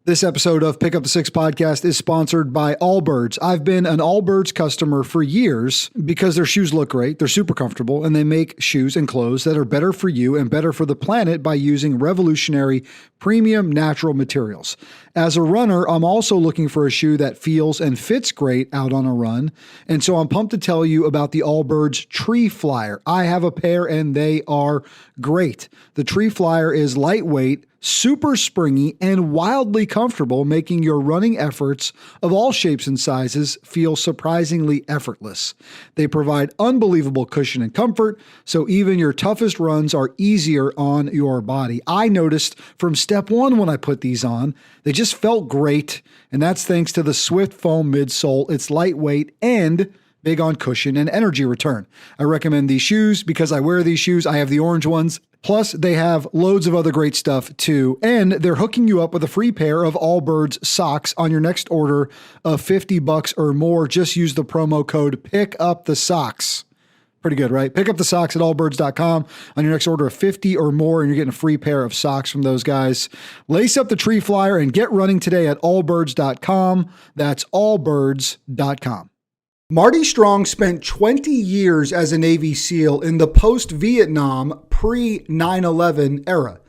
This episode of Pick Up the Six podcast is sponsored by Allbirds. I've been an Allbirds customer for years because their shoes look great, they're super comfortable, and they make shoes and clothes that are better for you and better for the planet by using revolutionary premium natural materials. As a runner, I'm also looking for a shoe that feels and fits great out on a run, and so I'm pumped to tell you about the Allbirds Tree Flyer. I have a pair and they are great. The Tree Flyer is lightweight, super springy, and wildly comfortable, making your running efforts of all shapes and sizes feel surprisingly effortless. They provide unbelievable cushion and comfort, so even your toughest runs are easier on your body. I noticed from step one when I put these on, they just felt great, and that's thanks to the Swift Foam midsole. It's lightweight and big on cushion and energy return. I recommend these shoes because I wear these shoes. I have the orange ones. Plus, they have loads of other great stuff too. And they're hooking you up with a free pair of Allbirds socks on your next order of $50 or more. Just use the promo code PICKUPTHESOCKS. Pretty good, right? Pick up the socks at allbirds.com on your next order of 50 or more, and you're getting a free pair of socks from those guys. Lace up the Tree Flyer and get running today at allbirds.com. That's allbirds.com. Marty Strong spent 20 years as a Navy SEAL in the post-Vietnam, pre-9/11 era.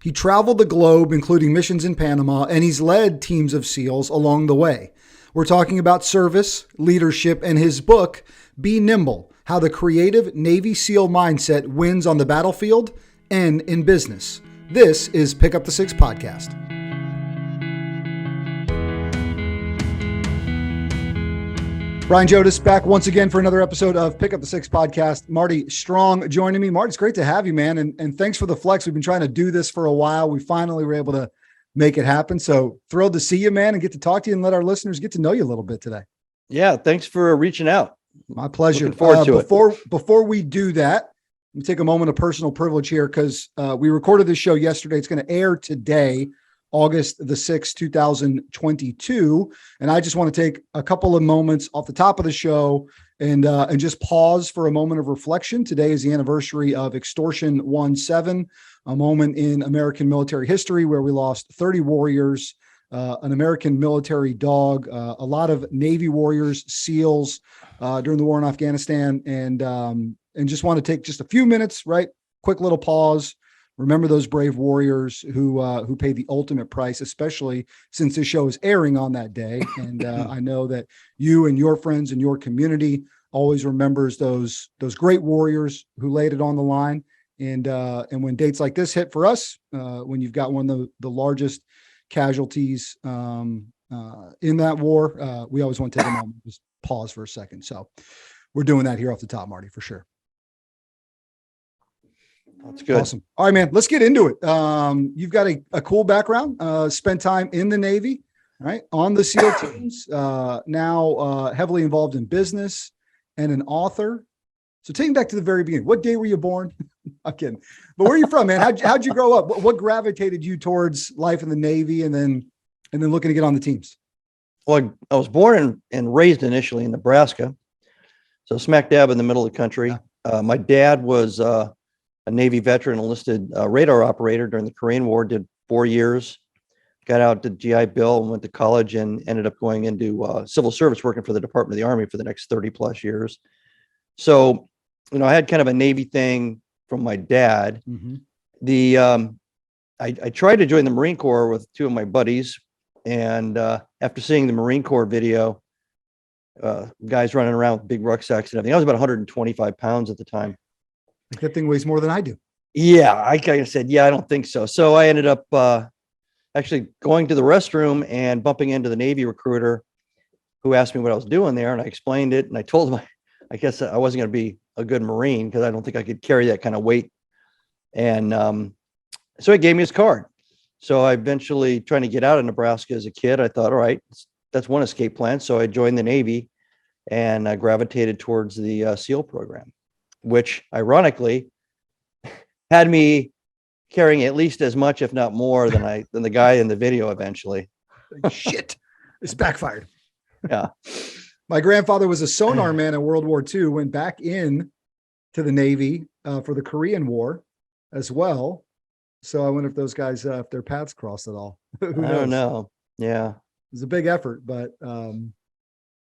He traveled the globe, including missions in Panama, and he's led teams of SEALs along the way. We're talking about service, leadership, and his book, Be Nimble, How the Creative Navy SEAL Mindset Wins on the Battlefield and in Business. This is Pick Up the Six podcast. Brian Jodis back once again for another episode of Pick Up the Six podcast. Marty Strong joining me. Marty, it's great to have you, man. And thanks for the flex. We've been trying to do this for a while. We finally were able to make it happen. So thrilled to see you, man, and get to talk to you and let our listeners get to know you a little bit today. Yeah. Thanks for reaching out. My pleasure. Looking forward to it. Before we do that, let me take a moment of personal privilege here because we recorded this show yesterday. It's going to air today, August the 6th, 2022. And I just want to take a couple of moments off the top of the show and just pause for a moment of reflection. Today is the anniversary of Extortion 1-7, a moment in American military history where we lost 30 warriors, an American military dog, a lot of Navy warriors, SEALs during the war in Afghanistan. And just want to take just a few minutes, right? Quick little pause. Remember those brave warriors who paid the ultimate price, especially since this show is airing on that day. And I know that you and your friends and your community always remembers those great warriors who laid it on the line. And when dates like this hit for us, when you've got one of the largest casualties in that war, we always want to take a moment, just pause for a second. So we're doing that here off the top, Marty, for sure. That's good. Awesome. All right, man, let's get into it. You've got a cool background, spent time in the Navy, right? On the SEAL teams, now heavily involved in business and an author. So take me back to the very beginning. What day were you born? I'm kidding. But where are you from, man? How'd you grow up? What gravitated you towards life in the Navy and then looking to get on the teams? Well, I was born and raised initially in Nebraska. So smack dab in the middle of the country. Yeah. My dad was a Navy veteran, enlisted radar operator during the Korean War, did 4 years, got out to GI Bill and went to college and ended up going into civil service, working for the Department of the Army for the next 30 plus years. So, I had kind of a Navy thing from my dad. Mm-hmm. I tried to join the Marine Corps with two of my buddies. And after seeing the Marine Corps video, guys running around with big rucksacks and everything, I was about 125 pounds at the time. That thing weighs more than I do. Yeah, I kind of said, I don't think so. So I ended up actually going to the restroom and bumping into the Navy recruiter who asked me what I was doing there. And I explained it. And I told him, I guess I wasn't going to be a good Marine because I don't think I could carry that kind of weight. And so he gave me his card. So I eventually, trying to get out of Nebraska as a kid, I thought, all right, that's one escape plan. So I joined the Navy and I gravitated towards the SEAL program, which ironically had me carrying at least as much, if not more, than the guy in the video eventually. Shit, it's backfired. Yeah. My grandfather was a sonar man in World War II, went back in to the Navy for the Korean War as well. So I wonder if those guys, if their paths crossed at all. I don't know. Yeah. It's a big effort, but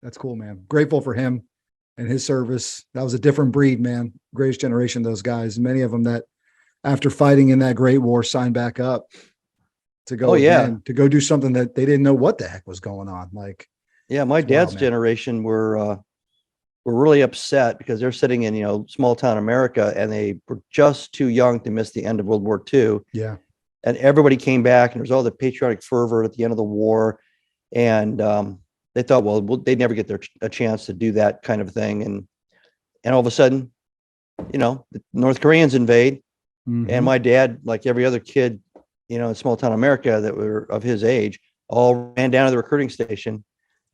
that's cool, man. Grateful for him and his service. That was a different breed, man. Greatest generation, those guys. Many of them that after fighting in that Great War signed back up to go Oh yeah. again, to go do something that they didn't know what the heck was going on. Like, Yeah. My it's wild, dad's man. generation were really upset because they're sitting in, small town America, and they were just too young to miss the end of World War II. Yeah. And everybody came back, and there was all the patriotic fervor at the end of the war. And they thought, well, they'd never get a chance to do that kind of thing. And all of a sudden, the North Koreans invade. Mhm. And my dad, like every other kid, in small town America that were of his age, all ran down to the recruiting station.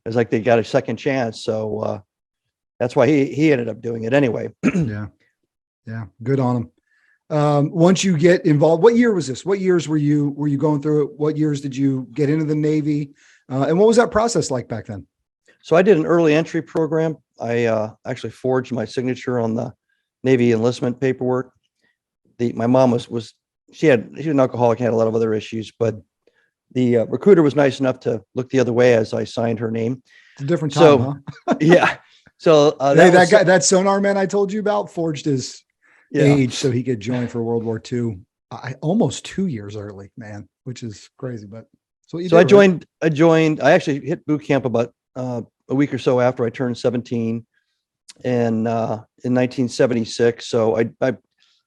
It was like they got a second chance. So that's why he ended up doing it anyway. Yeah. Yeah. Good on him. Once you get involved, what year was this? What years were you going through it? What years did you get into the Navy? And what was that process like back then? So I did an early entry program. I actually forged my signature on the Navy enlistment paperwork. My mom was she was an alcoholic and had a lot of other issues, but the recruiter was nice enough to look the other way as I signed her name. It's a different time, So huh? yeah. So Hey, that guy, that sonar man I told you about, forged his yeah. age so he could join for World War II. Almost 2 years early, man, which is crazy. But So you I did, right? joined. I actually hit boot camp about a week or so after I turned 17, and in 1976. So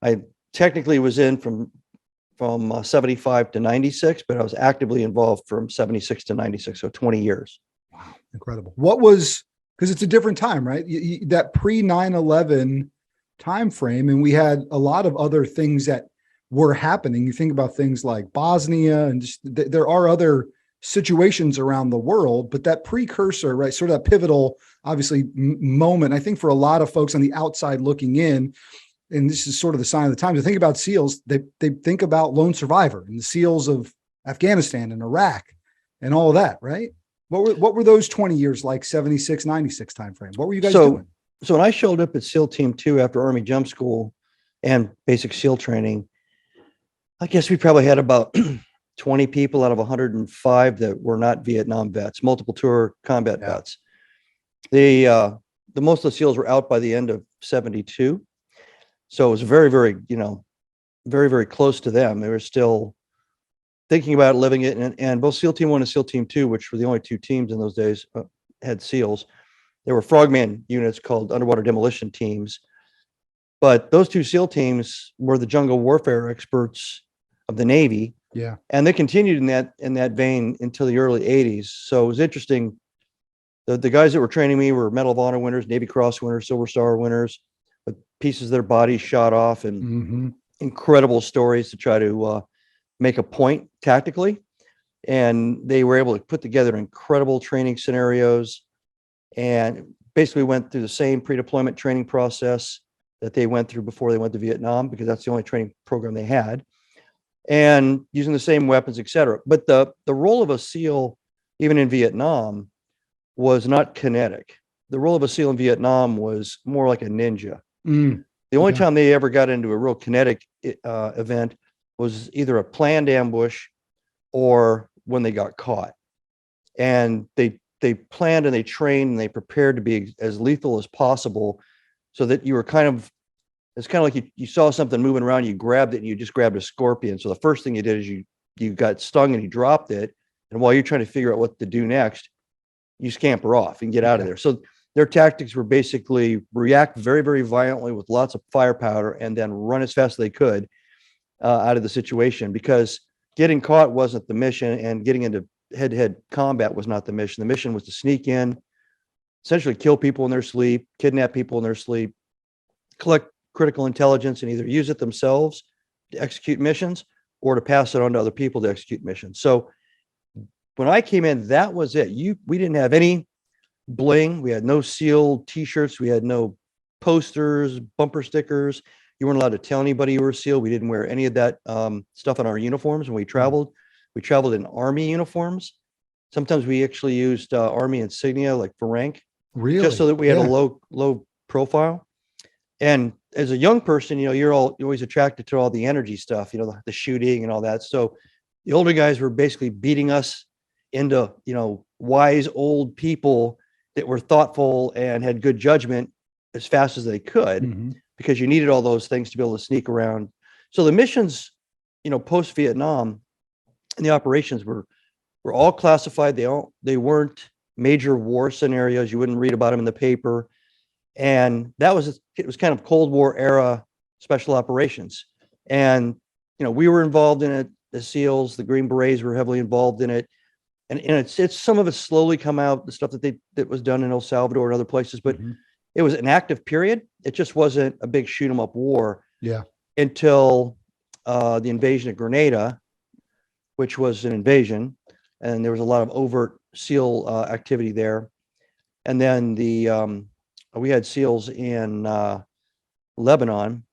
I technically was in from 75 to 96, but I was actively involved from 76 to 96, so 20 years. Wow, incredible. What was, because it's a different time, right? That pre 9/11 time frame, and we had a lot of other things that were happening. You think about things like Bosnia, and just there are other situations around the world, but that precursor, right, sort of that pivotal, obviously, moment, I think for a lot of folks on the outside looking in, and this is sort of the sign of the times, to think about SEALs, they think about lone survivor and the SEALs of Afghanistan and Iraq and all of that, right? What were those 20 years like, 76, 96 timeframe? What were you guys doing? So when I showed up at SEAL Team 2 after Army Jump School and basic SEAL training, I guess we probably had about 20 people out of 105 that were not Vietnam vets, multiple tour combat vets. The most of the SEALs were out by the end of 72. So it was very, very, very, very close to them. They were still thinking about living it. And both SEAL Team 1 and SEAL Team 2, which were the only two teams in those days, had SEALs. There were frogman units called underwater demolition teams. But those two SEAL teams were the jungle warfare experts of the Navy. Yeah. And they continued in that vein until the early 80s. So it was interesting. The guys that were training me were Medal of Honor winners, Navy Cross winners, Silver Star winners, with pieces of their bodies shot off, and incredible stories to try to make a point tactically. And they were able to put together incredible training scenarios, and basically went through the same pre-deployment training process that they went through before they went to Vietnam, because that's the only training program they had, and using the same weapons, et cetera. But the role of a SEAL, even in Vietnam, was not kinetic. The role of a SEAL in Vietnam was more like a ninja. The only time they ever got into a real kinetic event was either a planned ambush or when they got caught. And they planned and they trained and they prepared to be as lethal as possible, so that you were it's kind of like you saw something moving around, you grabbed it, and you just grabbed a scorpion. So the first thing you did is you got stung and you dropped it. And while you're trying to figure out what to do next, you scamper off and get out of there. So their tactics were basically react very, very violently with lots of firepower, and then run as fast as they could out of the situation, because getting caught wasn't the mission, and getting into head-to-head combat was not the mission. The mission was to sneak in, essentially kill people in their sleep, kidnap people in their sleep, collect critical intelligence, and either use it themselves to execute missions or to pass it on to other people to execute missions. So when I came in, that was it. We didn't have any bling. We had no SEAL t-shirts. We had no posters, bumper stickers. You weren't allowed to tell anybody you were a SEAL. We didn't wear any of that stuff on our uniforms when we traveled. We traveled in Army uniforms. Sometimes we actually used Army insignia, like for rank, Really? just so that we had a low profile. And as a young person, you're always attracted to all the energy stuff, the shooting and all that. So the older guys were basically beating us into, wise old people that were thoughtful and had good judgment as fast as they could, Mhm. because you needed all those things to be able to sneak around. So the missions, post Vietnam and the operations were all classified. They weren't major war scenarios. You wouldn't read about them in the paper. And it was kind of Cold War era special operations. And, we were involved in it. The SEALs, the Green Berets were heavily involved in it. And it's some of it slowly come out, the stuff that was done in El Salvador and other places, but Mhm. it was an active period. It just wasn't a big shoot 'em up war Yeah. until the invasion of Grenada, which was an invasion, and there was a lot of overt SEAL activity there. And then we had SEALs in Lebanon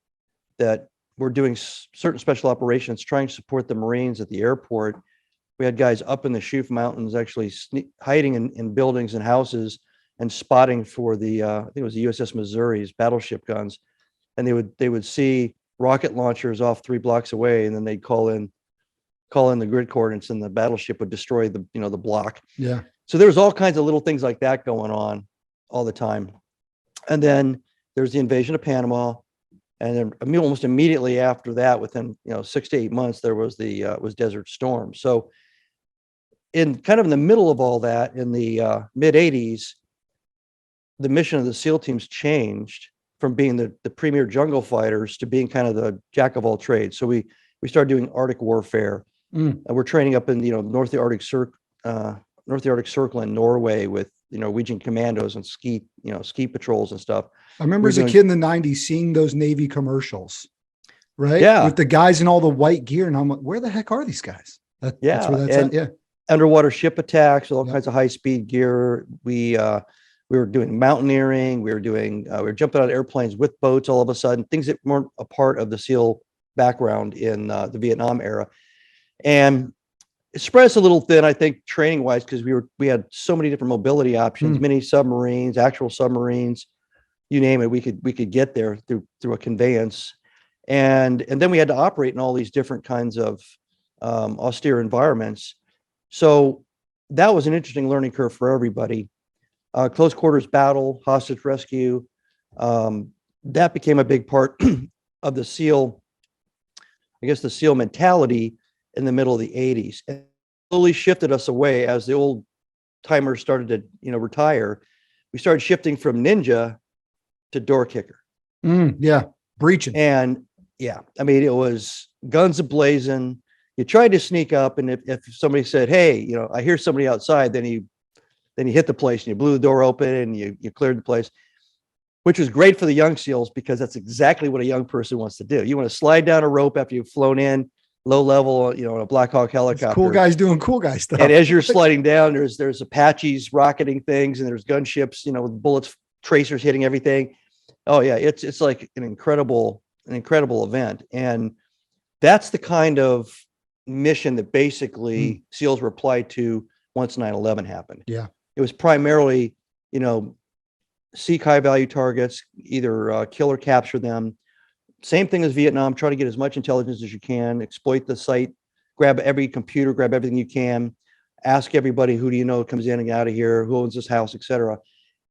that were doing certain special operations, trying to support the Marines at the airport. We had guys up in the Shuf Mountains actually hiding in buildings and houses and spotting for the I think it was the USS Missouri's battleship guns, and they would see rocket launchers off 3 blocks away, and then they'd call in the grid coordinates, and the battleship would destroy the the block. Yeah. So there's all kinds of little things like that going on all the time. And then there's the invasion of Panama, and then almost immediately after that, within 6 to 8 months, there was was Desert Storm. So in the middle of all that, in the mid 80s, the mission of the SEAL teams changed from being the premier jungle fighters to being kind of the jack of all trades. So we started doing Arctic warfare, and we're training up in North the Arctic Circle in Norway with Norwegian commandos and ski patrols and stuff. I remember as a kid in the 90s seeing those Navy commercials, right? Yeah. With the guys in all the white gear. And I'm like, where the heck are these guys? That's where that's at. Yeah. Underwater ship attacks, all kinds of high speed gear. We were doing mountaineering. We were jumping out of airplanes with boats all of a sudden, things that weren't a part of the SEAL background in the Vietnam era. And it spread us a little thin, I think, training wise, because we had so many different mobility options, mini submarines, actual submarines, you name it. We could get there through a conveyance. And then we had to operate in all these different kinds of austere environments. So that was an interesting learning curve for everybody. Close quarters battle, hostage rescue, that became a big part of the SEAL, I guess, the SEAL mentality in the middle of the 80s, and slowly shifted us away as the old timers started to retire. We started shifting from ninja to door kicker. Yeah, breaching. And yeah, I mean, it was guns ablazing. You tried to sneak up, and if somebody said, "Hey, I hear somebody outside," then you hit the place and you blew the door open and you cleared the place, which was great for the young SEALs, because that's exactly what a young person wants to do. You want to slide down a rope after you've flown in low level, in a Black Hawk helicopter. It's cool guys doing cool guy stuff. And as you're sliding down, there's Apaches rocketing things, and there's gunships, with bullets, tracers hitting everything. Oh yeah, it's like an incredible event, and that's the kind of mission that basically SEALs were applied to once 9/11 happened. Yeah, it was primarily, seek high value targets, either kill or capture them. Same thing as Vietnam, try to get as much intelligence as you can, exploit the site, grab every computer, grab everything you can, ask everybody, who do you know comes in and out of here, who owns this house, etc.,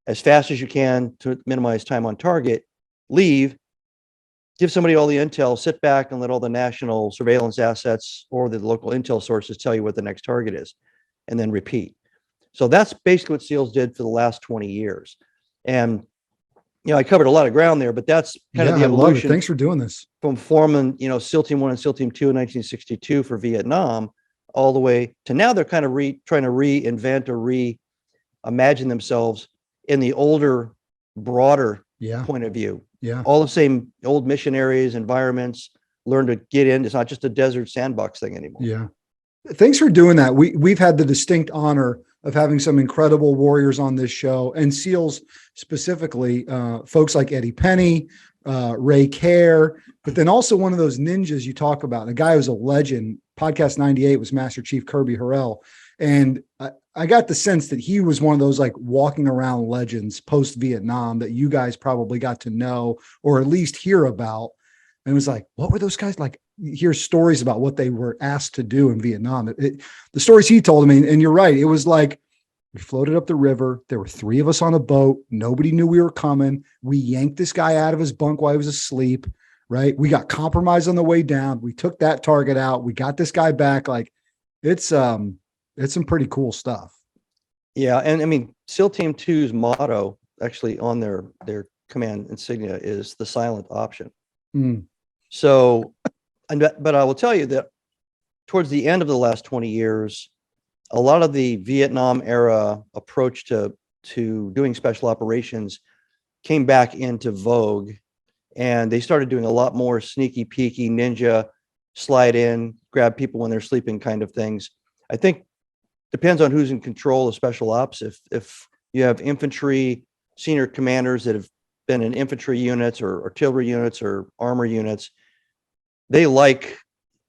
as fast as you can to minimize time on target, leave, give somebody all the intel, sit back and let all the national surveillance assets or the local intel sources tell you what the next target is, and then repeat. So that's basically what SEALs did for the last 20 years. And I covered a lot of ground there, but that's kind of the evolution. Thanks for doing this. From forming, SEAL Team 1 and SEAL Team 2 in 1962 for Vietnam, all the way to now they're kind of trying to reinvent or reimagine themselves in the older, broader point of view. Yeah. All the same old missionaries, environments, learn to get in. It's not just a desert sandbox thing anymore. Yeah. Thanks for doing that. We've had the distinct honor of having some incredible warriors on this show, and SEALs specifically, folks like Eddie Penny, Ray Kerr, but then also one of those ninjas you talk about, a guy who's a legend. Podcast 98 was Master Chief Kirby Harrell. And I got the sense that he was one of those like walking around legends post-Vietnam that you guys probably got to know or at least hear about. And it was like, what were those guys like? You hear stories about what they were asked to do in Vietnam. The stories he told me, and you're right. It was like, we floated up the river. There were 3 of us on a boat. Nobody knew we were coming. We yanked this guy out of his bunk while he was asleep, right? We got compromised on the way down. We took that target out. We got this guy back. Like, it's some pretty cool stuff. Yeah. And I mean, SEAL Team 2's motto actually on their command insignia is the silent option. Mm. So, but I will tell you that towards the end of the last 20 years, a lot of the Vietnam era approach to doing special operations came back into vogue, and they started doing a lot more sneaky peeky ninja, slide in, grab people when they're sleeping kind of things. I think depends on who's in control of special ops. If you have infantry senior commanders that have been in infantry units or artillery units or armor units, they like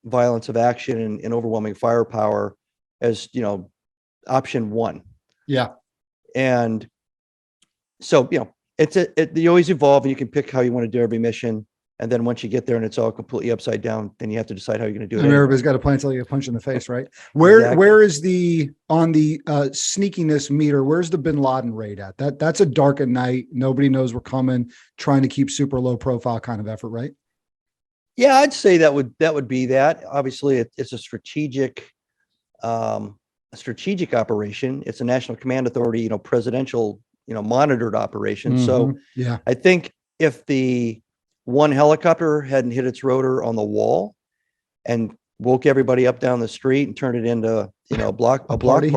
violence of action and overwhelming firepower as, option 1. Yeah. And so, you always evolve, and you can pick how you want to do every mission. And then once you get there and it's all completely upside down, then you have to decide how you're going to do it. And everybody's got a plan until you get punched in the face, right? Where is on the sneakiness meter? Where's the Bin Laden raid at? That's a dark at night. Nobody knows we're coming, trying to keep super low profile kind of effort, right? Yeah, I'd say that would be that. Obviously, it's a strategic operation. It's a National Command Authority, presidential, monitored operation. Mm-hmm. So yeah, I think if the one helicopter hadn't hit its rotor on the wall and woke everybody up down the street and turned it into, a block party,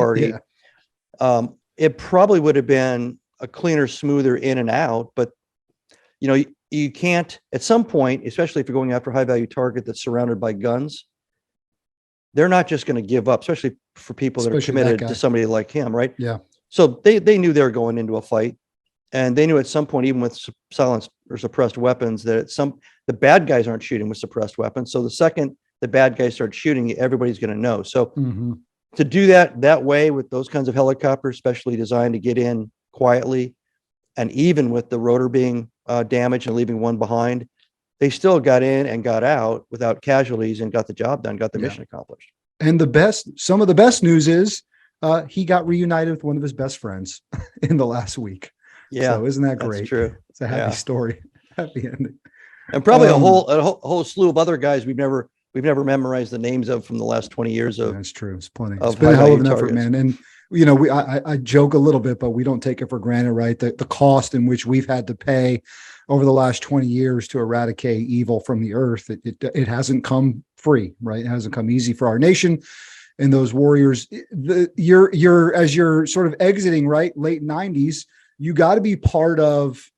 yeah. It probably would have been a cleaner, smoother in and out. But, you can't, at some point, especially if you're going after a high value target that's surrounded by guns, they're not just going to give up, especially for people that are committed to somebody like him, right? Yeah. So they knew they were going into a fight, and they knew at some point, even with silenced or suppressed weapons, that the bad guys aren't shooting with suppressed weapons. So the second the bad guys start shooting, everybody's going to know. So to do that way with those kinds of helicopters, specially designed to get in quietly, and even with the rotor being damaged and leaving one behind, they still got in and got out without casualties and got the job done, got the mission accomplished. And some of the best news is he got reunited with one of his best friends in the last week. Yeah. So isn't that great? That's true. It's a happy story. Happy ending. And probably a whole slew of other guys we've never memorized the names of from the last 20 years of. That's true. It's plenty. It's been a hell of an effort, man. And I joke a little bit, but we don't take it for granted, right? The cost in which we've had to pay over the last 20 years to eradicate evil from the earth, it hasn't come free, right? It hasn't come easy for our nation and those warriors. You're as you're sort of exiting, right, late 90s, you got to be part of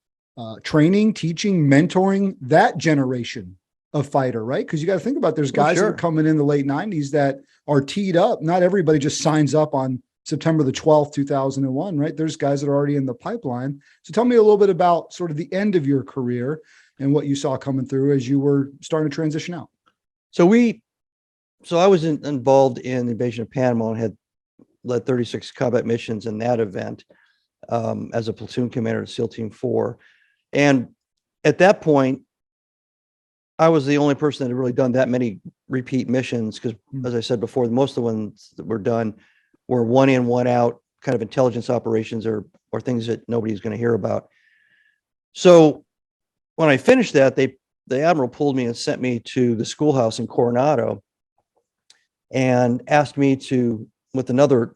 training, teaching, mentoring that generation of fighter, right? Because you got to think about there's guys that are coming in the late 90s that are teed up. Not everybody just signs up on September the 12th, 2001, right? There's guys that are already in the pipeline. So tell me a little bit about sort of the end of your career and what you saw coming through as you were starting to transition out. So I was involved in the invasion of Panama and had led 36 combat missions in that event as a platoon commander at SEAL Team 4. And at that point, I was the only person that had really done that many repeat missions because, as I said before, most of the ones that were done were one in, one out kind of intelligence operations or things that nobody's going to hear about. So when I finished that, the admiral pulled me and sent me to the schoolhouse in Coronado and asked me to, with another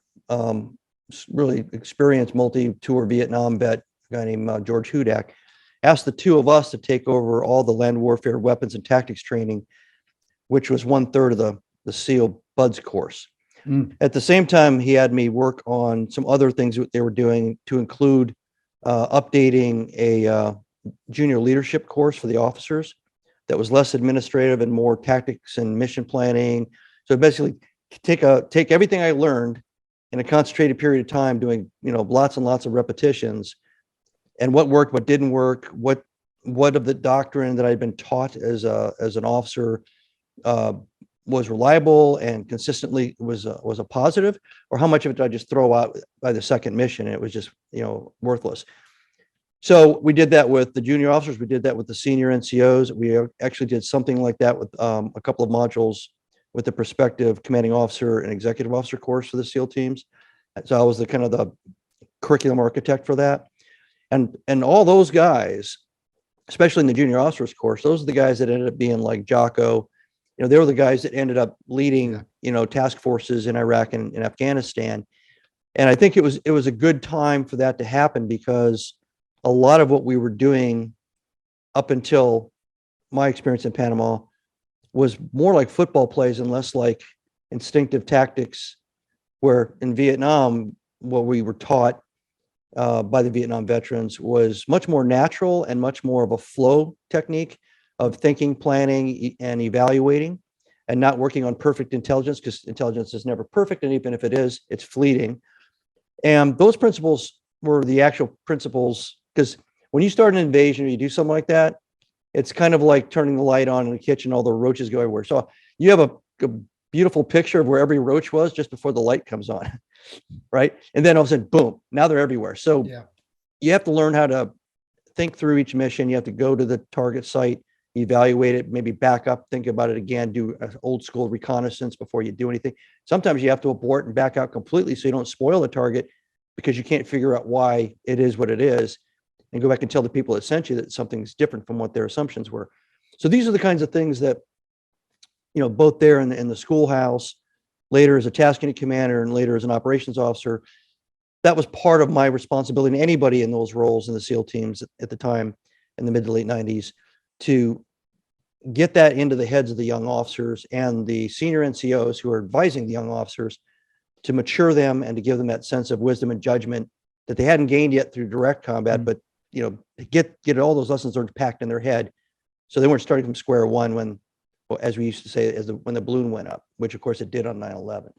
really experienced multi-tour Vietnam vet, a guy named George Hudak, asked the two of us to take over all the land warfare weapons and tactics training, which was 1/3 of the SEAL BUDS course. At the same time, he had me work on some other things that they were doing, to include updating a junior leadership course for the officers that was less administrative and more tactics and mission planning. So basically take everything I learned in a concentrated period of time, doing, lots and lots of repetitions, and what worked, what didn't work, what of the doctrine that I'd been taught as an officer was reliable and consistently was a positive, or how much of it did I just throw out by the second mission and it was just worthless. So we did that with the junior officers. We did that with the senior NCOs. We actually did something like that with a couple of modules with the prospective commanding officer and executive officer course for the SEAL teams. So I was the kind of the curriculum architect for that. And all those guys, especially in the junior officers course, those are the guys that ended up being like Jocko. They were the guys that ended up leading, task forces in Iraq and in Afghanistan. And I think it was a good time for that to happen, because a lot of what we were doing up until my experience in Panama was more like football plays and less like instinctive tactics, where in Vietnam, what we were taught by the Vietnam veterans was much more natural and much more of a flow technique of thinking, planning, and evaluating, and not working on perfect intelligence, because intelligence is never perfect. And even if it is, it's fleeting. And those principles were the actual principles, because when you start an invasion or you do something like that, it's kind of like turning the light on in the kitchen, all the roaches go everywhere. So you have a beautiful picture of where every roach was just before the light comes on, right? And then all of a sudden, boom, now they're everywhere. So you have to learn how to think through each mission. You have to go to the target site, evaluate it, maybe back up, think about it again, do an old school reconnaissance before you do anything. Sometimes you have to abort and back out completely so you don't spoil the target, because you can't figure out why it is what it is, and go back and tell the people that sent you that something's different from what their assumptions were. So these are the kinds of things that, both there in the schoolhouse, later as a task unit commander, and later as an operations officer, that was part of my responsibility. And anybody in those roles in the SEAL teams at the time, in the mid to late 90s, to get that into the heads of the young officers and the senior NCOs who are advising the young officers, to mature them and to give them that sense of wisdom and judgment that they hadn't gained yet through direct combat, but get all those lessons learned packed in their head, so they weren't starting from square one when, well, as we used to say, when the balloon went up, which of course it did on 9/11.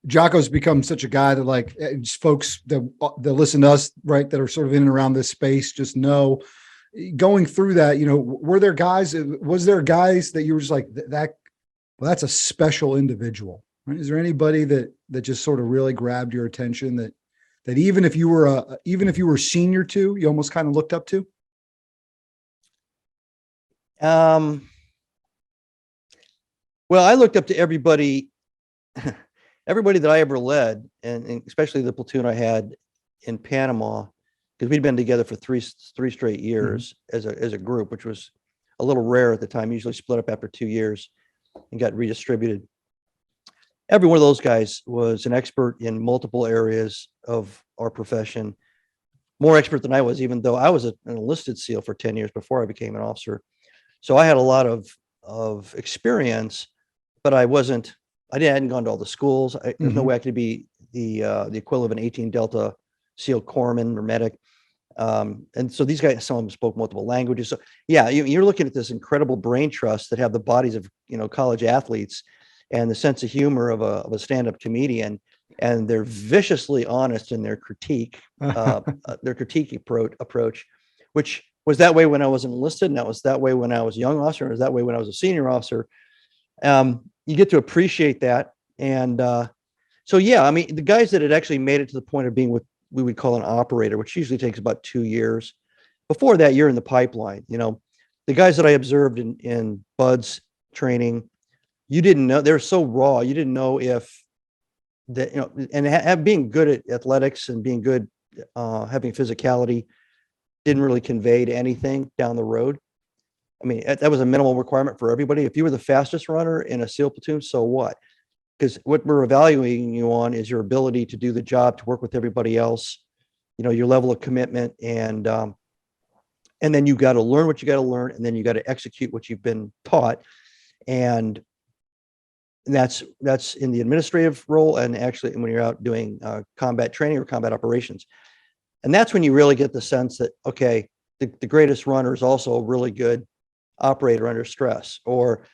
Jocko's become such a guy that just folks that listen to us, right, that are sort of in and around this space, just know, going through that, was there guys that you were just like that? Well, that's a special individual, right? Is there anybody that just sort of really grabbed your attention, that even if you were senior to, you almost kind of looked up to? Well, I looked up to everybody that I ever led, and especially the platoon I had in Panama, because we'd been together for three straight years as a group, which was a little rare at the time. Usually split up after 2 years and got redistributed. Every one of those guys was an expert in multiple areas of our profession, more expert than I was, even though I was an enlisted SEAL for 10 years before I became an officer. So I had a lot of experience, but I hadn't gone to all the schools. There's no way I could be the equivalent of an 18 Delta SEAL corpsman or medic. And so these guys, some of them spoke multiple languages. So yeah, you're looking at this incredible brain trust that have the bodies of, college athletes, and the sense of humor of a stand-up comedian. And they're viciously honest in their critique, approach, which was that way when I was enlisted, and that was that way when I was a young officer, and it was that way when I was a senior officer. You get to appreciate that. And so, yeah, I mean, the guys that had actually made it to the point of being what we would call an operator, which usually takes about 2 years. Before that, you're in the pipeline. The guys that I observed in BUDS training, you didn't know, they're so raw. You didn't know if that, and being good at athletics and being good, having physicality didn't really convey to anything down the road. I mean, that was a minimal requirement for everybody. If you were the fastest runner in a SEAL platoon, so what? Because what we're evaluating you on is your ability to do the job, to work with everybody else, your level of commitment, and then you got to learn what you got to learn, and then you got to execute what you've been taught. And that's in the administrative role, and actually when you're out doing combat training or combat operations. And that's when you really get the sense that, okay, the greatest runner is also a really good operator under stress, or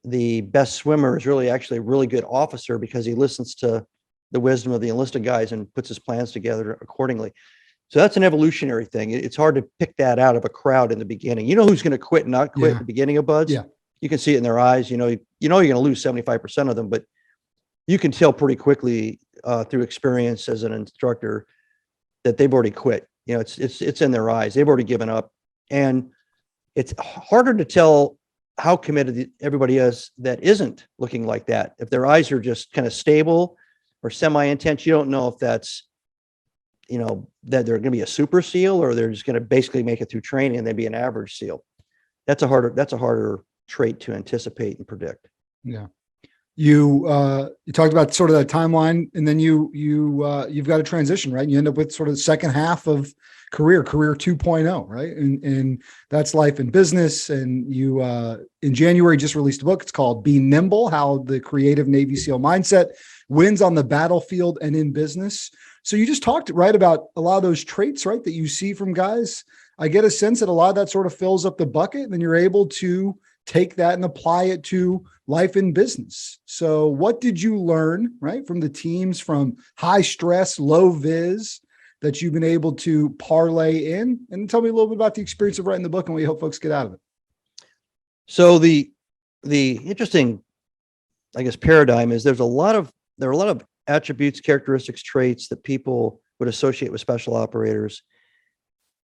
the best swimmer is really actually a really good officer because he listens to the wisdom of the enlisted guys and puts his plans together accordingly. So that's an evolutionary thing. It's hard to pick that out of a crowd in the beginning. You know who's going to quit and not quit at the beginning of BUDS. Yeah. You can see it in their eyes. You're going to lose 75% of them, but you can tell pretty quickly through experience as an instructor that they've already quit. it's in their eyes. They've already given up, and it's harder to tell how committed everybody is that isn't looking like that. If their eyes are just kind of stable or semi-intense, you don't know if that's, that they're going to be a super SEAL or they're just going to basically make it through training and they'd be an average SEAL. That's a harder trait to anticipate and predict. Yeah. You talked about sort of that timeline, and then you've got a transition, right? You end up with sort of the second half of career 2.0, right? And that's life and business. And you in January just released a book. It's called Be Nimble: How the Creative Navy SEAL Mindset Wins on the Battlefield and in Business. So you just talked right about a lot of those traits, right, that you see from guys. I get a sense that a lot of that sort of fills up the bucket, and then you're able to take that and apply it to life and business. So what did you learn, right, from the teams, from high stress, low vis, that you've been able to parlay in? And tell me a little bit about the experience of writing the book and what you hope folks get out of it. So the interesting, I guess, paradigm is there are a lot of attributes, characteristics, traits that people would associate with special operators.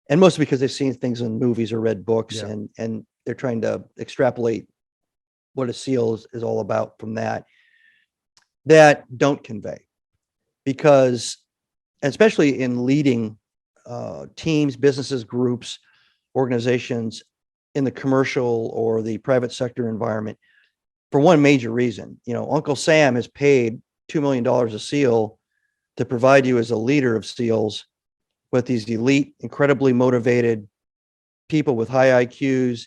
And mostly because they've seen things in movies or read books, and they're trying to extrapolate what a SEAL is all about from that don't convey. Because, especially in leading teams, businesses, groups, organizations in the commercial or the private sector environment, for one major reason, Uncle Sam has paid $2 million a SEAL to provide you as a leader of SEALs with these elite, incredibly motivated people with high IQs,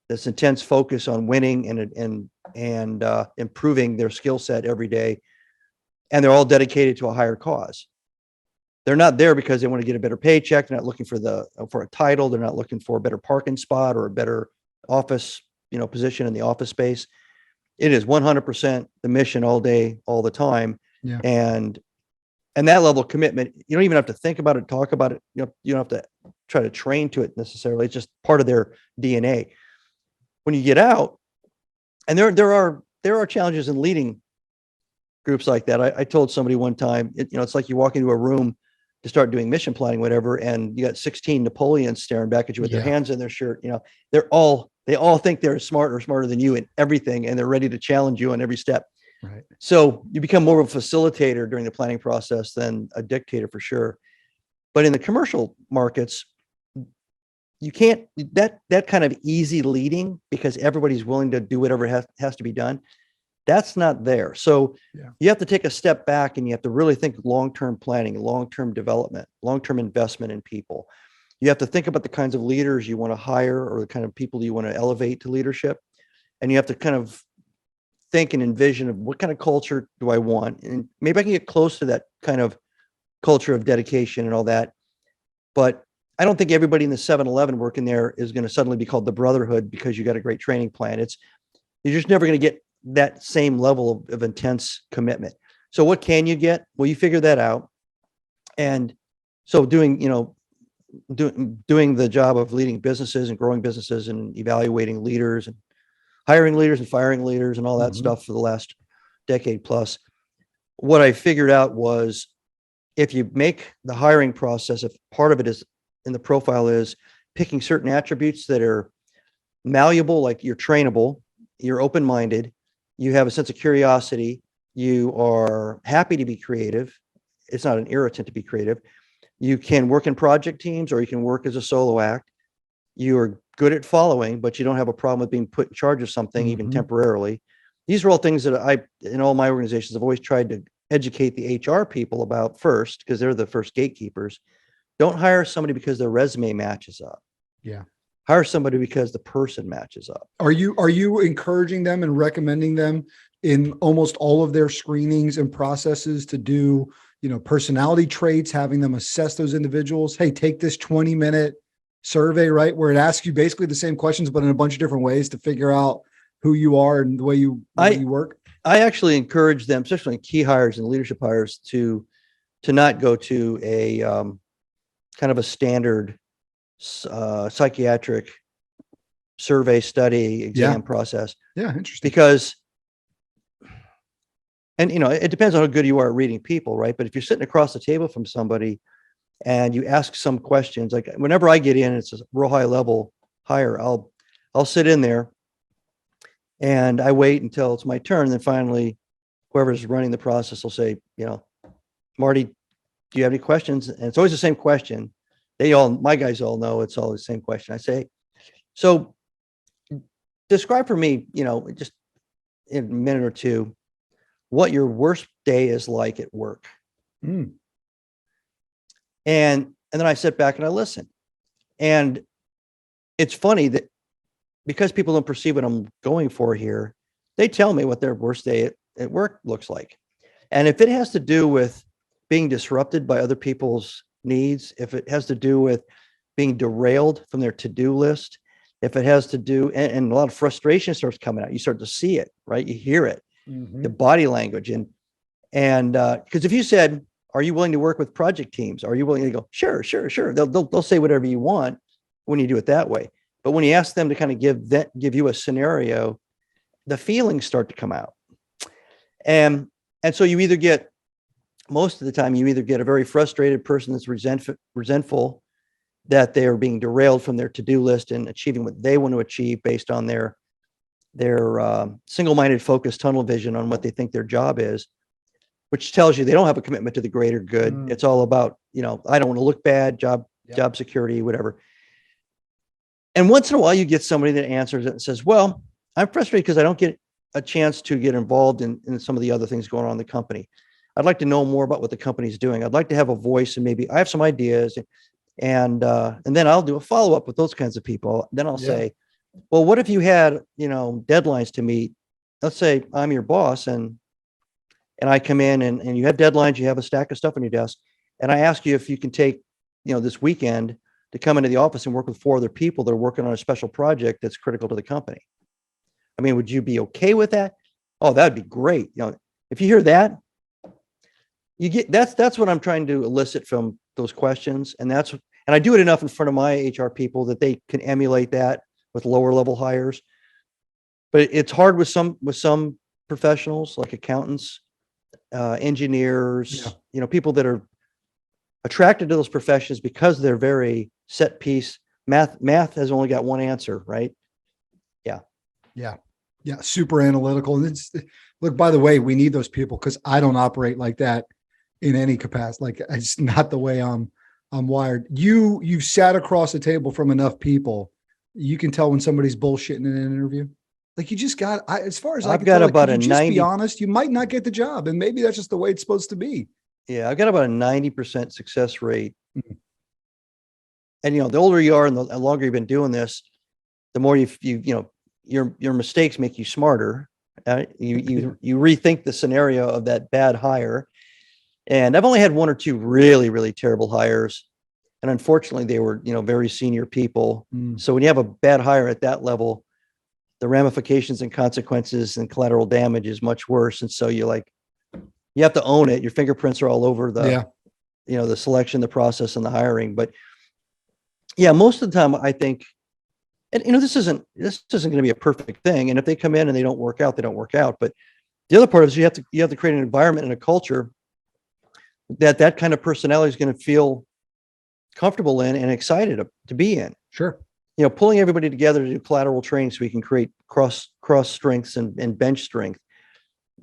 this intense focus on winning and improving their skill set every day. And they're all dedicated to a higher cause. They're not there because they want to get a better paycheck. They're not looking for a title. They're not looking for a better parking spot or a better office, position in the office space. It is 100% the mission all day, all the time. Yeah. And that level of commitment, you don't even have to think about it, talk about it. You don't have to try to train to it necessarily. It's just part of their DNA. When you get out, and there are challenges in leading groups like that. I told somebody one time, it's like you walk into a room to start doing mission planning, whatever, and you got 16 Napoleons staring back at you with their hands in their shirt. They all think they're smarter than you in everything, and they're ready to challenge you on every step. Right. So you become more of a facilitator during the planning process than a dictator, for sure. But in the commercial markets, you can't, that kind of easy leading because everybody's willing to do whatever has to be done. That's not there. So you have to take a step back and you have to really think long-term planning, long-term development, long-term investment in people. You have to think about the kinds of leaders you want to hire or the kind of people you want to elevate to leadership. And you have to kind of think and envision of what kind of culture do I want? And maybe I can get close to that kind of culture of dedication and all that. But I don't think everybody in the 7-Eleven working there is going to suddenly be called the Brotherhood because you got a great training plan. You're just never going to get that same level of intense commitment. So what can you get? Well, you figure that out. And so doing the job of leading businesses and growing businesses and evaluating leaders and hiring leaders and firing leaders and all that stuff for the last decade plus, what I figured out was if you make the hiring process, if part of it is in the profile is picking certain attributes that are malleable, like you're trainable, you're open-minded, you have a sense of curiosity, you are happy to be creative. It's not an irritant to be creative. You can work in project teams or you can work as a solo act. You are good at following, but you don't have a problem with being put in charge of something, even temporarily. These are all things that in all my organizations, I've always tried to educate the HR people about first, because they're the first gatekeepers. Don't hire somebody because their resume matches up. Yeah. Hire somebody because the person matches up. Are you encouraging them and recommending them in almost all of their screenings and processes to do, personality traits, having them assess those individuals? Hey, take this 20-minute survey, right, where it asks you basically the same questions, but in a bunch of different ways to figure out who you are and the way you work? I actually encourage them, especially in key hires and leadership hires, to not go to a kind of a standard psychiatric survey study exam process. Yeah, interesting. Because, and it depends on how good you are at reading people, right? But if you're sitting across the table from somebody and you ask some questions. Like whenever I get in, it's a real high level hire. I'll sit in there and I wait until it's my turn. And then finally, whoever's running the process will say, Marty, do you have any questions? And it's always the same question. My guys all know it's always the same question. I say, so describe for me, just in a minute or two, what your worst day is like at work. Mm. And then I sit back and I listen. And it's funny that because people don't perceive what I'm going for here, they tell me what their worst day at work looks like. And if it has to do with being disrupted by other people's needs, if it has to do with being derailed from their to-do list, if it has to do, and a lot of frustration starts coming out, you start to see it, right? You hear it, the body language. And because if you said, are you willing to work with project teams? Are you willing to go, sure. They'll say whatever you want when you do it that way. But when you ask them to kind of give you a scenario, the feelings start to come out. And so you either get, most of the time, you either get a very frustrated person that's resentful that they are being derailed from their to-do list and achieving what they want to achieve based on their single-minded focus, tunnel vision on what they think their job is, which tells you they don't have a commitment to the greater good. It's all about, I don't want to look bad, job security, whatever. And once in a while, you get somebody that answers it and says, well, I'm frustrated because I don't get a chance to get involved in some of the other things going on in the company. I'd like to know more about what the company's doing. I'd like to have a voice, and maybe I have some ideas, and then I'll do a follow-up with those kinds of people. Then I'll say, well, what if you had, deadlines to meet? Let's say I'm your boss and I come in and you have deadlines, you have a stack of stuff on your desk, and I ask you if you can take, this weekend to come into the office and work with 4 other people that are working on a special project that's critical to the company. I mean, would you be okay with that? Oh, that'd be great. If you hear that, you get, that's what I'm trying to elicit from those questions. And I do it enough in front of my HR people that they can emulate that with lower level hires. But it's hard with some professionals like accountants, engineers, people that are attracted to those professions because they're very set piece. Math has only got one answer, right? Yeah. Super analytical. And look, by the way, we need those people because I don't operate like that in any capacity. Like it's not the way I'm wired. You've sat across the table from enough people. You can tell when somebody's bullshitting in an interview. Like you just got, as far as I've got about a 90, be honest, you might not get the job. And maybe that's just the way it's supposed to be. Yeah. I've got about a 90% success rate. Mm-hmm. And, the older you are and the longer you've been doing this, the more your mistakes make you smarter. You rethink the scenario of that bad hire. And I've only had 1 or 2 really, really terrible hires. And unfortunately they were, very senior people. So when you have a bad hire at that level, the ramifications and consequences and collateral damage is much worse. And so you have to own it. Your fingerprints are all over the selection, the process, and the hiring. But yeah, most of the time I think, and this isn't going to be a perfect thing. And if they come in and they don't work out, they don't work out. But the other part is you have to create an environment and a culture that kind of personality is going to feel comfortable in and excited to be in. Sure. Pulling everybody together to do collateral training so we can create cross strengths and bench strength.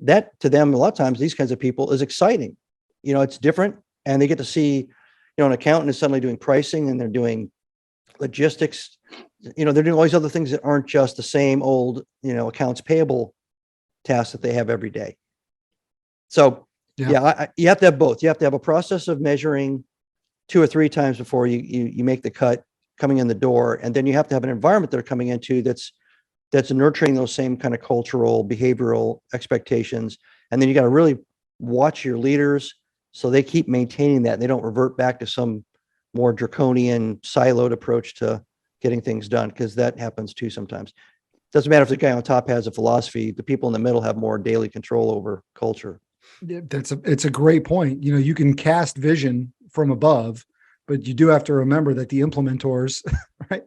That to them, a lot of times, these kinds of people is exciting. It's different, and they get to see, an accountant is suddenly doing pricing and they're doing logistics. They're doing all these other things that aren't just the same old, accounts payable tasks that they have every day. So you have to have both. You have to have a process of measuring 2 or 3 times before you make the cut coming in the door. And then you have to have an environment they're coming into that's nurturing those same kind of cultural, behavioral expectations. And then you got to really watch your leaders so they keep maintaining that. They don't revert back to some more draconian, siloed approach to getting things done, because that happens too sometimes. Doesn't matter if the guy on top has a philosophy, the people in the middle have more daily control over culture. Yeah, it's a great point. You can cast vision from above, but you do have to remember that the implementors, right,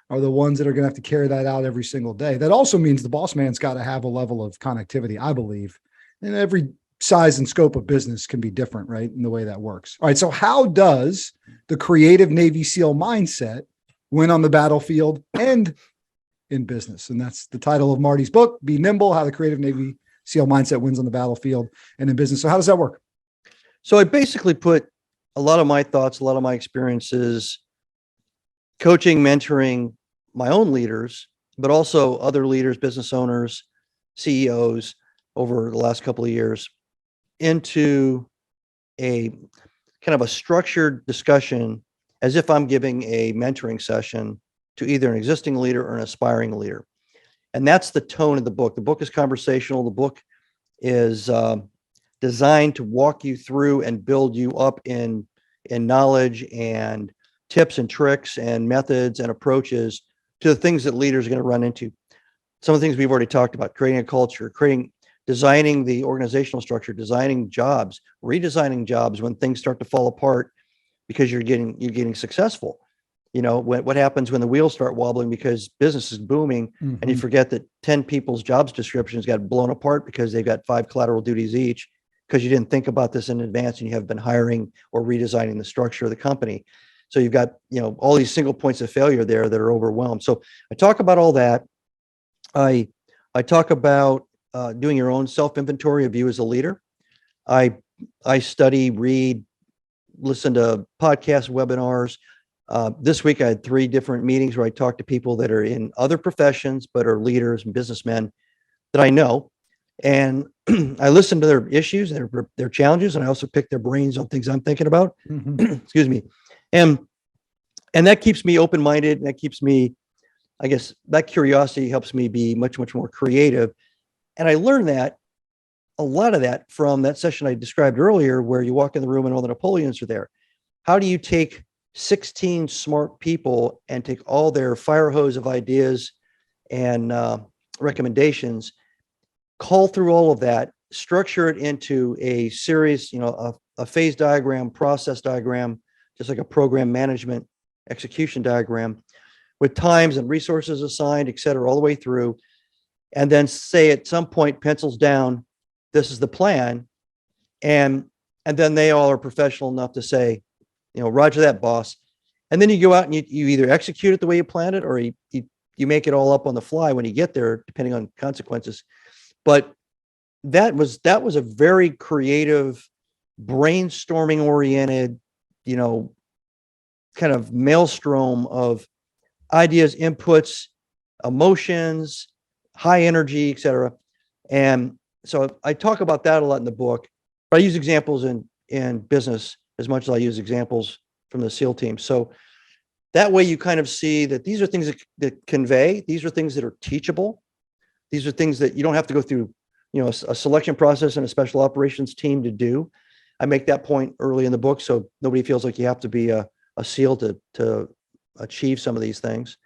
are the ones that are going to have to carry that out every single day. That also means the boss man's got to have a level of connectivity, I believe. And every size and scope of business can be different, right? In the way that works. All right. So how does the creative Navy SEAL mindset win on the battlefield and in business? And that's the title of Marty's book, Be Nimble, How the Creative Navy SEAL Mindset Wins on the Battlefield and in Business. So how does that work? So I basically put a lot of my thoughts, a lot of my experiences, coaching, mentoring my own leaders, but also other leaders, business owners, CEOs over the last couple of years into a kind of a structured discussion as if I'm giving a mentoring session to either an existing leader or an aspiring leader. And that's the tone of the book. The book is conversational. The book is designed to walk you through and build you up in knowledge and tips and tricks and methods and approaches to the things that leaders are going to run into. Some of the things we've already talked about: creating a culture, designing the organizational structure, designing jobs, redesigning jobs when things start to fall apart because you're getting successful. You know, what happens when the wheels start wobbling because business is booming and you forget that 10 people's jobs descriptions got blown apart because they've got 5 collateral duties each because you didn't think about this in advance and you have been hiring or redesigning the structure of the company. So you've got, you know, all these single points of failure there that are overwhelmed. So I talk about all that. I talk about doing your own self-inventory of you as a leader. I study, read, listen to podcasts, webinars. This week I had 3 different meetings where I talked to people that are in other professions, but are leaders and businessmen that I know. And I listen to their issues, their challenges, and I also pick their brains on things I'm thinking about. Excuse me. And that keeps me open-minded. And that keeps me, I guess, that curiosity helps me be much, much more creative. And I learned a lot of that from that session I described earlier, where you walk in the room and all the Napoleons are there. How do you take 16 smart people and take all their fire hose of ideas and recommendations, call through all of that, structure it into a series, you know, a phase diagram, process diagram, just like a program management execution diagram with times and resources assigned, et cetera, all the way through. And then say at some point, pencils down, this is the plan. And then they all are professional enough to say, you know, roger that, boss. And then you go out and you either execute it the way you planned it, or you make it all up on the fly when you get there, depending on consequences. But that was a very creative, brainstorming oriented, you know, kind of maelstrom of ideas, inputs, emotions, high energy, et cetera. And so I talk about that a lot in the book, but I use examples in business as much as I use examples from the SEAL team. So that way you kind of see that these are things that convey, these are things that are teachable. These are things that you don't have to go through, you know, a selection process and a special operations team to do. I make that point early in the book, so nobody feels like you have to be a SEAL to achieve some of these things.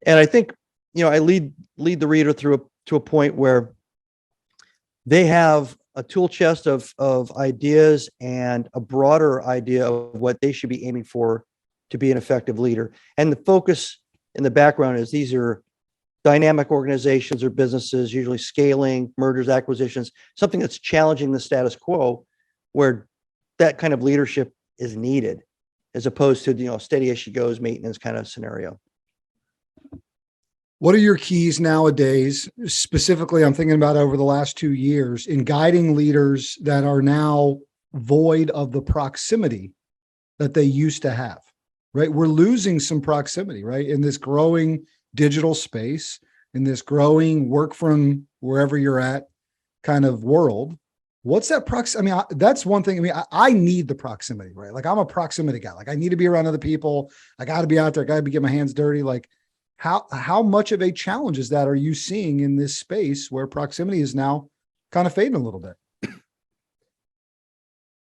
And I think, you know, I lead the reader through to a point where they have a tool chest of ideas and a broader idea of what they should be aiming for to be an effective leader. And the focus in the background is these are dynamic organizations or businesses, usually scaling, mergers, acquisitions, something that's challenging the status quo, where that kind of leadership is needed, as opposed to, you know, steady as she goes maintenance kind of scenario. What are your keys nowadays? Specifically, I'm thinking about over the last 2 years in guiding leaders that are now void of the proximity that they used to have, right? We're losing some proximity, right? In this growing digital space, in this growing work from wherever you're at kind of world. What's that proximity? I mean, that's one thing. I mean, I need the proximity, right? Like I'm a proximity guy. Like I need to be around other people. I got to be out there. I got to be getting my hands dirty. Like how much of a challenge is that are you seeing in this space where proximity is now kind of fading a little bit?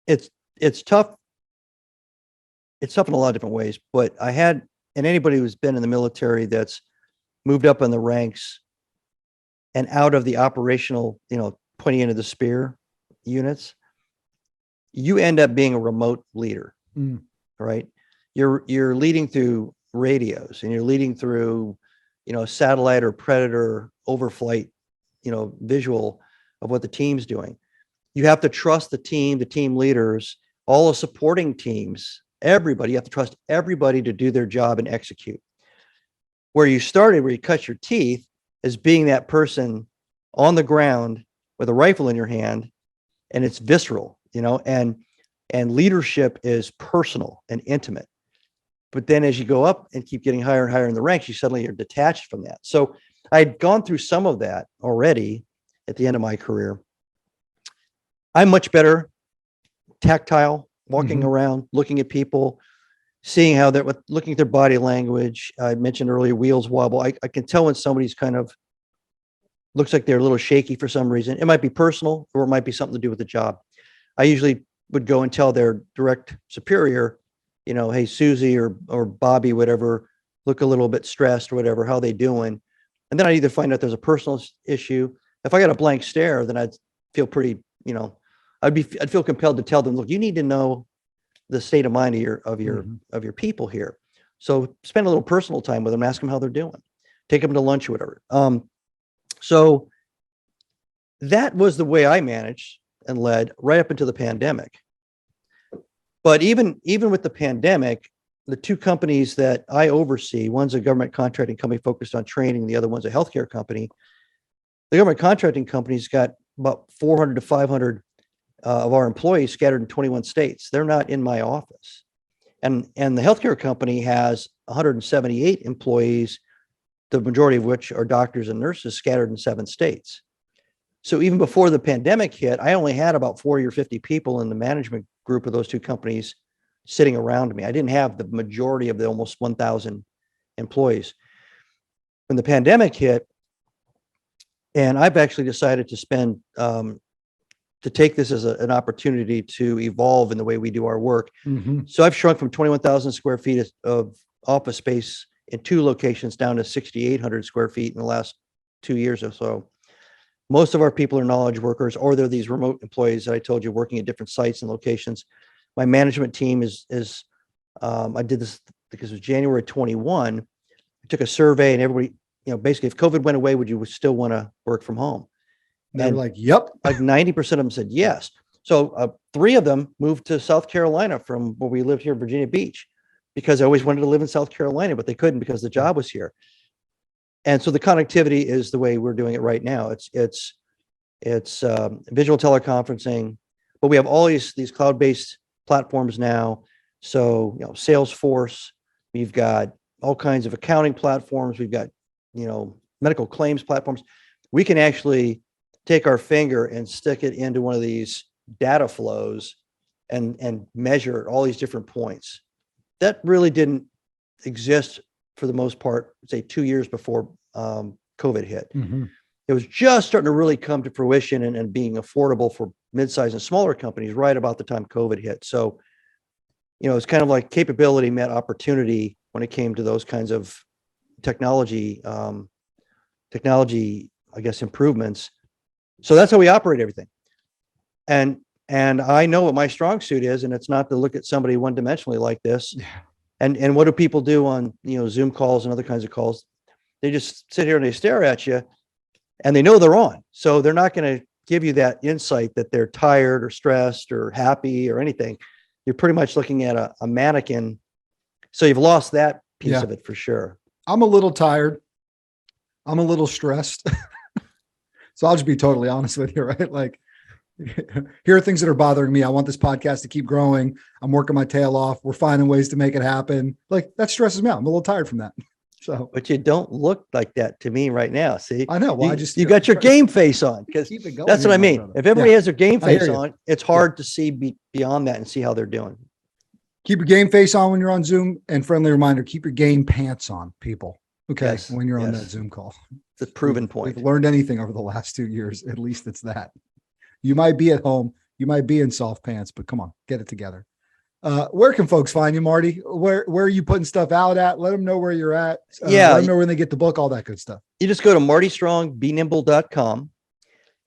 It's tough. It's tough in a lot of different ways, but and anybody who's been in the military that's moved up in the ranks and out of the operational, you know, pointing into the spear units, you end up being a remote leader, right? You're leading through radios and you're leading through, you know, satellite or predator overflight, you know, visual of what the team's doing. You have to trust the team leaders, all the supporting teams, everybody. You have to trust everybody to do their job and execute. Where you started, where you cut your teeth, is being that person on the ground with a rifle in your hand, and it's visceral, and leadership is personal and intimate. But then as you go up and keep getting higher and higher in the ranks, you suddenly are detached from that. So I'd gone through some of that already at the end of my career. I'm much better tactile, walking around, looking at people, seeing how they're looking at their body language. I mentioned earlier, wheels wobble. I can tell when somebody's kind of looks like they're a little shaky for some reason. It might be personal, or it might be something to do with the job. I usually would go and tell their direct superior, hey, Susie or Bobby, whatever, look a little bit stressed or whatever, how they doing? And then I'd either find out there's a personal issue. If I got a blank stare, then I'd feel pretty, I'd feel compelled to tell them, look, you need to know the state of mind of your people here. So spend a little personal time with them, ask them how they're doing, take them to lunch or whatever. So that was the way I managed and led right up into the pandemic. But even with the pandemic, the two companies that I oversee, one's a government contracting company focused on training, the other one's a healthcare company. The government contracting company's got about 400 to 500 of our employees scattered in 21 states. They're not in my office. And the healthcare company has 178 employees, the majority of which are doctors and nurses scattered in 7 states. So even before the pandemic hit, I only had about 40 or 50 people in the management group of those two companies sitting around me. I didn't have the majority of the almost 1,000 employees. When the pandemic hit, and I've actually decided to take this as an opportunity to evolve in the way we do our work. So I've shrunk from 21,000 square feet of office space in 2 locations down to 6,800 square feet in the last 2 years or so. Most of our people are knowledge workers, or they're these remote employees that I told you working at different sites and locations. My management team is I did this because it was January 21. I took a survey, and everybody, basically, if COVID went away, would you still want to work from home? They were like, yep. Like 90% of them said yes. So 3 of them moved to South Carolina from where we lived here in Virginia Beach, because I always wanted to live in South Carolina, but they couldn't because the job was here. And so the connectivity is the way we're doing it right now. It's visual teleconferencing, but we have all these cloud-based platforms now. So, Salesforce, we've got all kinds of accounting platforms. We've got, medical claims platforms. We can actually take our finger and stick it into one of these data flows and measure all these different points. That really didn't exist for the most part, say 2 years before COVID hit. It was just starting to really come to fruition and being affordable for mid-sized and smaller companies right about the time COVID hit. So, it's kind of like capability met opportunity when it came to those kinds of technology, I guess, improvements. So that's how we operate everything. And I know what my strong suit is, and it's not to look at somebody one-dimensionally like this. Yeah. And what do people do on, Zoom calls and other kinds of calls? They just sit here and they stare at you, and they know they're on. So they're not going to give you that insight that they're tired or stressed or happy or anything. You're pretty much looking at a mannequin. So you've lost that piece of it for sure. I'm a little tired. I'm a little stressed. So I'll just be totally honest with you, right? Like, here are things that are bothering me. I want this podcast to keep growing. I'm working my tail off. We're finding ways to make it happen. Like, that stresses me out. I'm a little tired from that. So, but you don't look like that to me right now. See, I know. Well, you got your game face on, because that's what I mean. Brother. If everybody has their game face on, it's hard to see beyond that and see how they're doing. Keep your game face on when you're on Zoom, and friendly reminder, keep your game pants on, people. Okay. Yes, when you're on that Zoom call. It's a proven point. If we've learned anything over the last 2 years, at least it's that. You might be at home, you might be in soft pants, but come on, get it together. Where can folks find you, Marty? Where are you putting stuff out at? Let them know where you're at. Let them know when they get the book, all that good stuff. You just go to martystrongbenimble.com.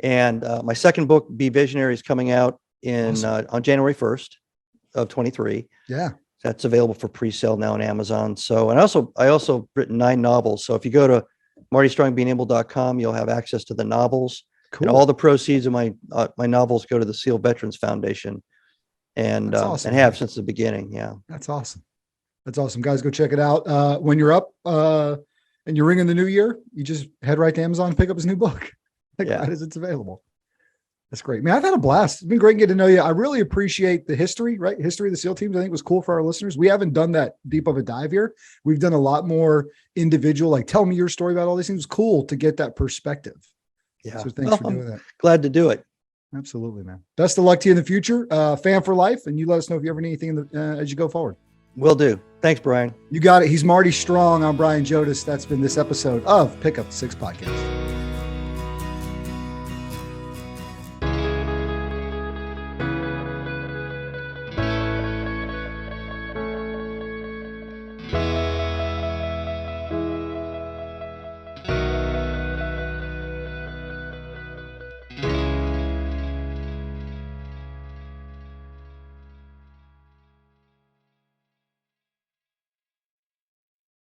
And my second book, Be Visionary, is coming out on January 1st of 23. Yeah. That's available for pre-sale now on Amazon. So, and I also written 9 novels. So if you go to martystrongbenimble.com, you'll have access to the novels. Cool. And all the proceeds of my novels go to the SEAL Veterans Foundation, and awesome, and have since the beginning. Yeah, that's awesome. That's awesome, guys. Go check it out. When you're up and you're ringing the new year, you just head right to Amazon and pick up his new book. Right as it's available. That's great, man. I've had a blast. It's been great getting to know you. I really appreciate the history of the SEAL teams. I think it was cool for our listeners. We haven't done that deep of a dive here. We've done a lot more individual, like tell me your story about all these things. It was cool to get that perspective. Yeah. So thanks for doing that. Glad to do it. Absolutely, man. Best of luck to you in the future. Fan for life. And you let us know if you ever need anything as you go forward. Will do. Thanks, Brian. You got it. He's Marty Strong. I'm Brian Jodis. That's been this episode of Pick Up the Six Podcast.